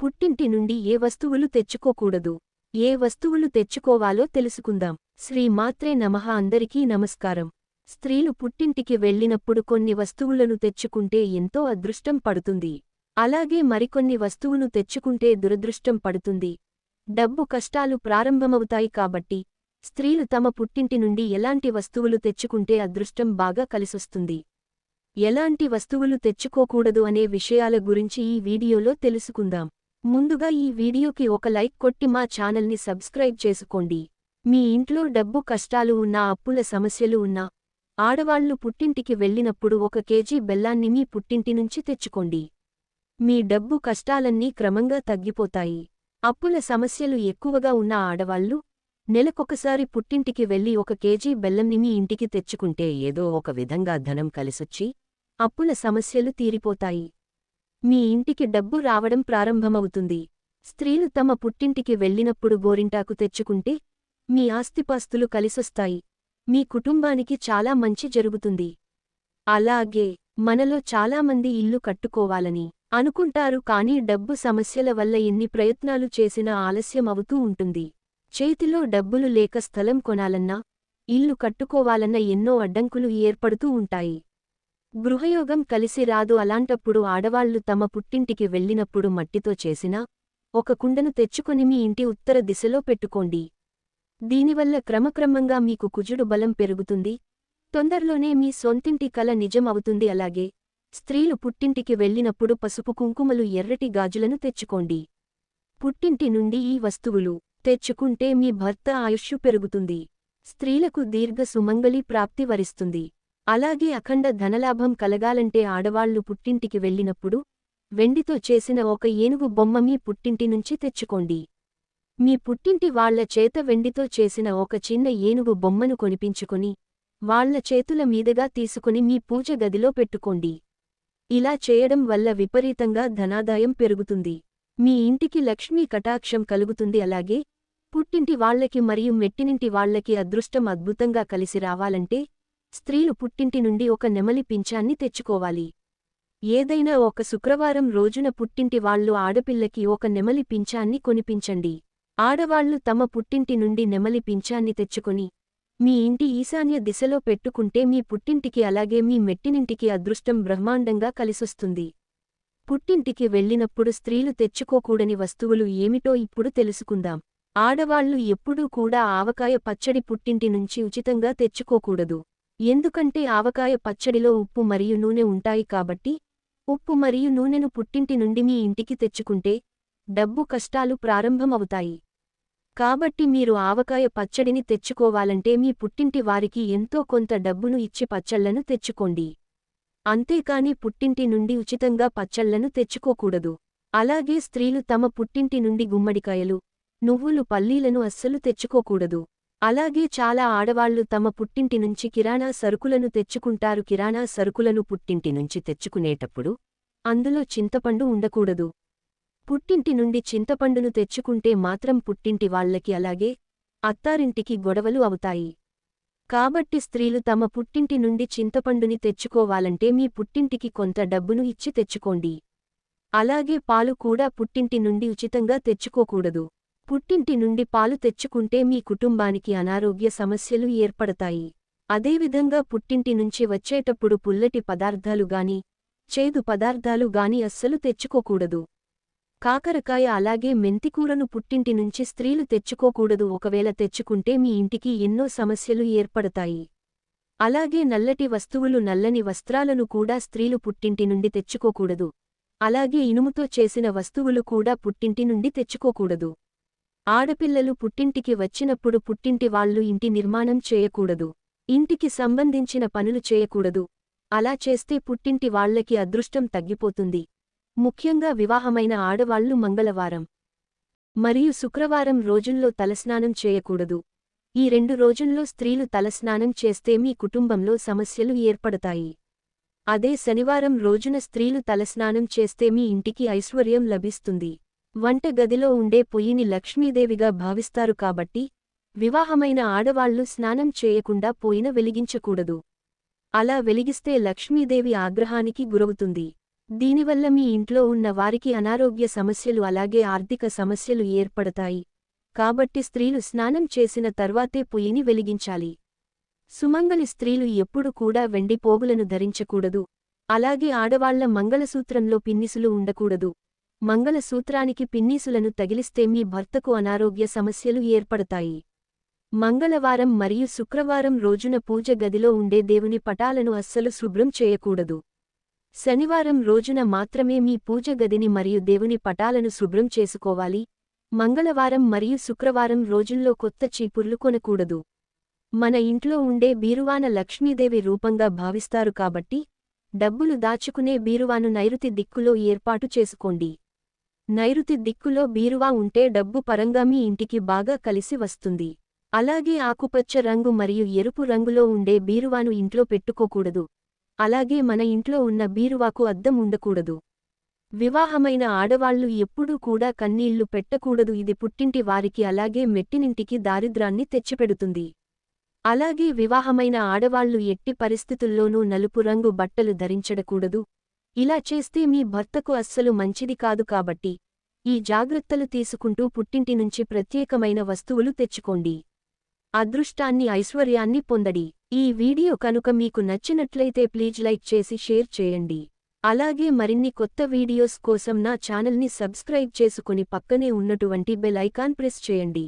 పుట్టింటి నుండి ఏ వస్తువులు తెచ్చుకోకూడదు, ఏ వస్తువులు తెచ్చుకోవాలో తెలుసుకుందాం. శ్రీ మాత్రే నమః. అందరికీ నమస్కారం. స్త్రీలు పుట్టింటికి వెళ్ళినప్పుడు కొన్ని వస్తువులను తెచ్చుకుంటే ఎంతో అదృష్టం పడుతుంది. అలాగే మరికొన్ని వస్తువును తెచ్చుకుంటే దురదృష్టం పడుతుంది. డబ్బు కష్టాలు ప్రారంభమవుతాయి కాబట్టి స్త్రీలు తమ పుట్టింటి నుండి ఎలాంటి వస్తువులు తెచ్చుకుంటే అదృష్టం బాగా కలిసొస్తుంది, ఎలాంటి వస్తువులు తెచ్చుకోకూడదు అనే విషయాల గురించి ఈ వీడియోలో తెలుసుకుందాం. ముందుగా ఈ వీడియోకి ఒక లైక్ కొట్టి మా ఛానల్ని సబ్స్క్రైబ్ చేసుకోండి. మీ ఇంట్లో డబ్బు కష్టాలు ఉన్నా, అప్పుల సమస్యలు ఉన్నా, ఆడవాళ్లు పుట్టింటికి వెళ్ళినప్పుడు 1 కేజీ బెల్లాన్ని మీ పుట్టింటి నుంచి తెచ్చుకోండి. మీ డబ్బు కష్టాలన్నీ క్రమంగా తగ్గిపోతాయి. అప్పుల సమస్యలు ఎక్కువగా ఉన్న ఆడవాళ్లు నెలకొకసారి పుట్టింటికి వెళ్లి 1 కేజీ బెల్లంని మీ ఇంటికి తెచ్చుకుంటే ఏదో ఒక విధంగా ధనం కలిసొచ్చి అప్పుల సమస్యలు తీరిపోతాయి. మీ ఇంటికి డబ్బు రావడం ప్రారంభమవుతుంది. స్త్రీలు తమ పుట్టింటికి వెళ్ళినప్పుడు గోరింటాకు తెచ్చుకుంటే మీ ఆస్తిపాస్తులు కలిసొస్తాయి, మీ కుటుంబానికి చాలా మంచి జరుగుతుంది. అలాగే మనలో చాలామంది ఇల్లు కట్టుకోవాలని అనుకుంటారు, కానీ డబ్బు సమస్యల వల్ల ఎన్ని ప్రయత్నాలు చేసినా ఆలస్యం అవుతూ ఉంటుంది. చేతిలో డబ్బులు లేక స్థలం కొనాలన్నా, ఇల్లు కట్టుకోవాలన్న ఎన్నో అడ్డంకులు ఏర్పడుతూ ఉంటాయి. గృహయోగం కలిసి రాదు. అలాంటప్పుడు ఆడవాళ్లు తమ పుట్టింటికి వెళ్ళినప్పుడు మట్టితో చేసిన ఒక కుండను తెచ్చుకొని మీ ఇంటి ఉత్తర దిశలో పెట్టుకోండి. దీనివల్ల క్రమక్రమంగా మీకు కుజుడు బలం పెరుగుతుంది. తొందరలోనే మీ సొంతింటి కల నిజం అవుతుంది. అలాగే స్త్రీలు పుట్టింటికి వెళ్ళినప్పుడు పసుపు కుంకుమలు, ఎర్రటి గాజులను తెచ్చుకోండి. పుట్టింటి నుండి ఈ వస్తువులు తెచ్చుకుంటే మీ భర్త ఆయుష్షు పెరుగుతుంది. స్త్రీలకు దీర్ఘ సుమంగళి ప్రాప్తి వరిస్తుంది. అలాగే అఖండ ధనలాభం కలగాలంటే ఆడవాళ్లు పుట్టింటికి వెళ్ళినప్పుడు వెండితో చేసిన ఒక ఏనుగు బొమ్మ మీ పుట్టింటి నుంచి తెచ్చుకోండి. మీ పుట్టింటి వాళ్ల చేత వెండితో చేసిన ఒక చిన్న ఏనుగు బొమ్మను కొనిపించుకొని వాళ్ల చేతుల మీదుగా తీసుకుని మీ పూజ గదిలో పెట్టుకోండి. ఇలా చేయడం వల్ల విపరీతంగా ధనాదాయం పెరుగుతుంది. మీ ఇంటికి లక్ష్మీ కటాక్షం కలుగుతుంది. అలాగే పుట్టింటి వాళ్లకి మరియు మెట్టినింటి వాళ్లకి అదృష్టం అద్భుతంగా కలిసి రావాలంటే స్త్రీలు పుట్టింటి నుండి ఒక నెమలి పింఛాన్ని తెచ్చుకోవాలి. ఏదైనా ఒక శుక్రవారం రోజున పుట్టింటి వాళ్లు ఆడపిల్లకి ఒక నెమలి పింఛాన్ని కొనిపించండి. ఆడవాళ్లు తమ పుట్టింటి నుండి నెమలి పింఛాన్ని తెచ్చుకొని మీ ఇంటి ఈశాన్య దిశలో పెట్టుకుంటే మీ పుట్టింటికి అలాగే మీ మెట్టినింటికి అదృష్టం బ్రహ్మాండంగా కలిసొస్తుంది. పుట్టింటికి వెళ్ళినప్పుడు స్త్రీలు తెచ్చుకోకూడని వస్తువులు ఏమిటో ఇప్పుడు తెలుసుకుందాం. ఆడవాళ్లు ఎప్పుడూ కూడా ఆవకాయ పచ్చడి పుట్టింటి నుంచి ఉచితంగా తెచ్చుకోకూడదు. ఎందుకంటే ఆవకాయ పచ్చడిలో ఉప్పు మరియు నూనె ఉంటాయి కాబట్టి ఉప్పు మరియు నూనెను పుట్టింటి నుండి మీ ఇంటికి తెచ్చుకుంటే డబ్బు కష్టాలు ప్రారంభమవుతాయి. కాబట్టి మీరు ఆవకాయ పచ్చడిని తెచ్చుకోవాలంటే మీ పుట్టింటి వారికి ఎంతో కొంత డబ్బును ఇచ్చి పచ్చళ్లను తెచ్చుకోండి. అంతేకాని పుట్టింటి నుండి ఉచితంగా పచ్చళ్లను తెచ్చుకోకూడదు. అలాగే స్త్రీలు తమ పుట్టింటి నుండి గుమ్మడికాయలు, నువ్వులు, పల్లీలను అస్సలు తెచ్చుకోకూడదు. అలాగే చాలా ఆడవాళ్లు తమ పుట్టింటి నుంచి కిరాణా సరుకులను తెచ్చుకుంటారు. కిరాణా సరుకులను పుట్టింటి నుంచి తెచ్చుకునేటప్పుడు అందులో చింతపండు ఉండకూడదు. పుట్టింటి నుండి చింతపండును తెచ్చుకుంటే మాత్రం పుట్టింటి వాళ్లకి అలాగే అత్తారింటికి గొడవలు అవుతాయి. కాబట్టి స్త్రీలు తమ పుట్టింటి నుండి చింతపండుని తెచ్చుకోవాలంటే మీ పుట్టింటికి కొంత డబ్బును ఇచ్చి తెచ్చుకోండి. అలాగే పాలు కూడా పుట్టింటి నుండి ఉచితంగా తెచ్చుకోకూడదు. పుట్టింటి నుండి పాలు తెచ్చుకుంటే మీ కుటుంబానికి అనారోగ్య సమస్యలు ఏర్పడతాయి. అదేవిధంగా పుట్టింటి నుంచి వచ్చేటప్పుడు పుల్లటి పదార్థాలు గాని, చేదు పదార్థాలు గాని అస్సలు తెచ్చుకోకూడదు. కాకరకాయ అలాగే మెంతికూరను పుట్టింటి నుంచి స్త్రీలు తెచ్చుకోకూడదు. ఒకవేళ తెచ్చుకుంటే మీ ఇంటికి ఎన్నో సమస్యలు ఏర్పడతాయి. అలాగే నల్లటి వస్తువులు, నల్లని వస్త్రాలను కూడా స్త్రీలు పుట్టింటి నుండి తెచ్చుకోకూడదు. అలాగే ఇనుముతో చేసిన వస్తువులు కూడా పుట్టింటి నుండి తెచ్చుకోకూడదు. ఆడపిల్లలు పుట్టింటికి వచ్చినప్పుడు పుట్టింటి వాళ్లు ఇంటి నిర్మాణం చేయకూడదు. ఇంటికి సంబంధించిన పనులు చేయకూడదు. అలా చేస్తే పుట్టింటి వాళ్లకి అదృష్టం తగ్గిపోతుంది. ముఖ్యంగా వివాహమైన ఆడవాళ్లు మంగళవారం మరియు శుక్రవారం రోజుల్లో తలస్నానం చేయకూడదు. ఈ 2 రోజుల్లో స్త్రీలు తలస్నానం చేస్తే మీ కుటుంబంలో సమస్యలు ఏర్పడతాయి. అదే శనివారం రోజున స్త్రీలు తలస్నానం చేస్తే మీ ఇంటికి ఐశ్వర్యం లభిస్తుంది. వంట గదిలో ఉండే పొయ్యిని లక్ష్మీదేవిగా భావిస్తారు కాబట్టి వివాహమైన ఆడవాళ్లు స్నానం చేయకుండా పొయ్యిన వెలిగించకూడదు. అలా వెలిగిస్తే లక్ష్మీదేవి ఆగ్రహానికి గురవుతుంది. దీనివల్ల మీ ఇంట్లో ఉన్న వారికి అనారోగ్య సమస్యలు అలాగే ఆర్థిక సమస్యలు ఏర్పడతాయి. కాబట్టి స్త్రీలు స్నానం చేసిన తర్వాతే పొయ్యిని వెలిగించాలి. సుమంగలి స్త్రీలు ఎప్పుడు కూడా వెండి పోగులను ధరించకూడదు. అలాగే ఆడవాళ్ల మంగళసూత్రంలో పిన్నిసులు ఉండకూడదు. మంగళసూత్రానికి పిన్నీసులను తగిలిస్తే మీ భర్తకు అనారోగ్య సమస్యలు ఏర్పడతాయి. మంగళవారం మరియు శుక్రవారం రోజున పూజ గదిలో ఉండే దేవుని పటాలను అస్సలు శుభ్రం చేయకూడదు. శనివారం రోజున మాత్రమే మీ పూజ గదిని మరియు దేవుని పటాలను శుభ్రం చేసుకోవాలి. మంగళవారం మరియు శుక్రవారం రోజుల్లో కొత్త చీపుర్లు కొనకూడదు. మన ఇంట్లో ఉండే బీరువాన లక్ష్మీదేవి రూపంగా భావిస్తారు కాబట్టి డబ్బులు దాచుకునే బీరువాను నైరుతి దిక్కులో ఏర్పాటు చేసుకోండి. నైరుతి దిక్కులో బీరువా ఉంటే డబ్బు పరంగా మీ ఇంటికి బాగా కలిసి వస్తుంది. అలాగే ఆకుపచ్చ రంగు మరియు ఎరుపు రంగులో ఉండే బీరువాను ఇంట్లో పెట్టుకోకూడదు. అలాగే మన ఇంట్లో ఉన్న బీరువాకు అద్దం ఉండకూడదు. వివాహమైన ఆడవాళ్లు ఎప్పుడూ కూడా కన్నీళ్లు పెట్టకూడదు. ఇది పుట్టింటి వారికి అలాగే మెట్టినింటికి దారిద్రాన్ని తెచ్చిపెడుతుంది. అలాగే వివాహమైన ఆడవాళ్లు ఎట్టి పరిస్థితుల్లోనూ నలుపు రంగు బట్టలు ధరించడకూడదు. ఇలా చేస్తే మీ భర్తకు అస్సలు మంచిది కాదు. కాబట్టి ఈ జాగ్రత్తలు తీసుకుంటూ పుట్టింటి నుంచి ప్రత్యేకమైన వస్తువులు తెచ్చుకోండి. అదృష్టాన్ని ఐశ్వర్యాన్ని పొందడి. ఈ వీడియో కనుక మీకు నచ్చినట్లయితే ప్లీజ్ లైక్ చేసి షేర్ చేయండి. అలాగే మరిన్ని కొత్త వీడియోస్ కోసం నా ఛానల్ని సబ్స్క్రైబ్ చేసుకుని పక్కనే ఉన్నటువంటి బెల్ ఐకాన్ ప్రెస్ చేయండి.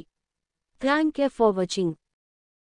Thank you for watching.